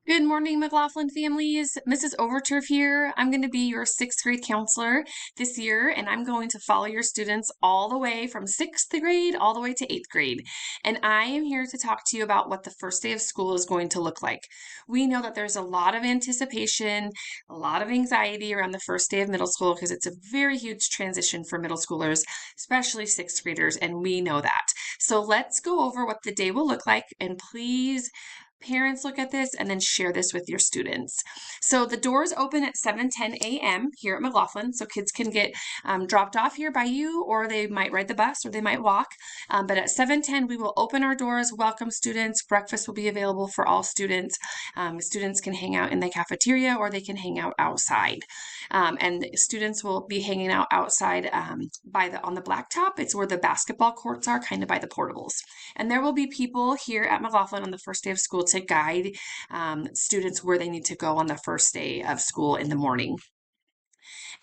Good morning, McLaughlin families. Mrs. Overturf here. I'm going to be your sixth grade counselor this year, and I'm going to follow your students all the way from sixth grade all the way to eighth grade. And I am here to talk to you about what the first day of school is going to look like. We know that there's a lot of anticipation, a lot of anxiety around the first day of middle school because it's a very huge transition for middle schoolers, especially sixth graders, and we know that. So let's go over what the day will look like, and please parents look at this and then share this with your students. So the doors open at 7:10 a.m. here at McLaughlin, so kids can get dropped off here by you, or they might ride the bus, or they might walk. But at 7:10 we will open our doors, welcome students. Breakfast will be available for all students. Students can hang out in the cafeteria, or they can hang out outside. And students will be hanging out outside on the blacktop. It's where the basketball courts are, kind of by the portables. And there will be people here at McLaughlin on the first day of school to guide students where they need to go on the first day of school in the morning.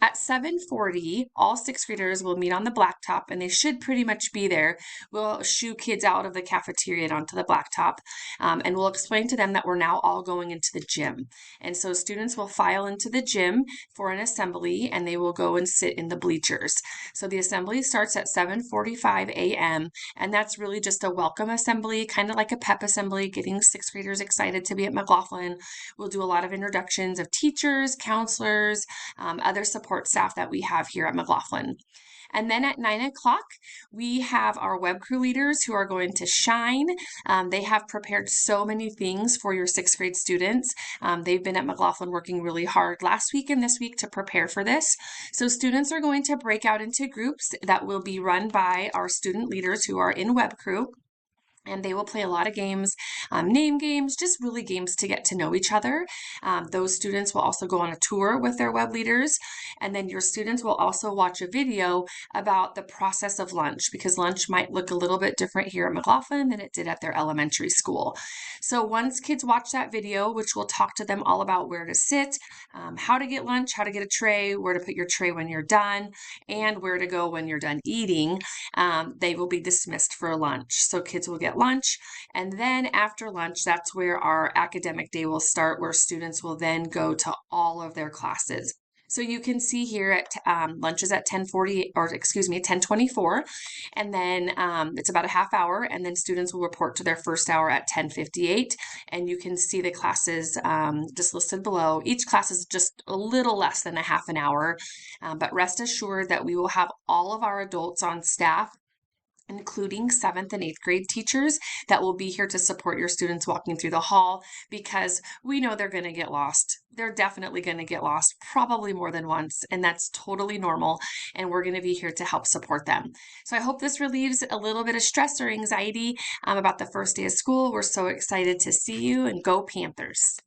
At 7:40, all sixth graders will meet on the blacktop, and they should pretty much be there. We'll shoo kids out of the cafeteria and onto the blacktop, and we'll explain to them that we're now all going into the gym. And so students will file into the gym for an assembly, and they will go and sit in the bleachers. So the assembly starts at 7:45 a.m., and that's really just a welcome assembly, kind of like a pep assembly, getting sixth graders excited to be at McLaughlin. We'll do a lot of introductions of teachers, counselors, other support staff that we have here at McLaughlin. And then at 9 o'clock, we have our web crew leaders who are going to shine. They have prepared so many things for your sixth grade students. They've been at McLaughlin working really hard last week and this week to prepare for this. So students are going to break out into groups that will be run by our student leaders who are in web crew. And they will play a lot of games, name games, just really games to get to know each other. Those students will also go on a tour with their web leaders. And then your students will also watch a video about the process of lunch, because lunch might look a little bit different here at McLaughlin than it did at their elementary school. So once kids watch that video, which will talk to them all about where to sit, how to get lunch, how to get a tray, where to put your tray when you're done, and where to go when you're done eating, they will be dismissed for lunch. So kids will get lunch, and then after lunch, that's where our academic day will start, where students will then go to all of their classes. So you can see here at lunch is at 10:40, or excuse me, 10:24, and then it's about a half hour, and then students will report to their first hour at 10:58, and you can see the classes just listed below. Each class is just a little less than a half an hour, but rest assured that we will have all of our adults on staff, including 7th and 8th grade teachers, that will be here to support your students walking through the hall, because we know they're going to get lost. They're definitely going to get lost, probably more than once, and that's totally normal, and we're going to be here to help support them. So I hope this relieves a little bit of stress or anxiety about the first day of school. We're so excited to see you, and go Panthers.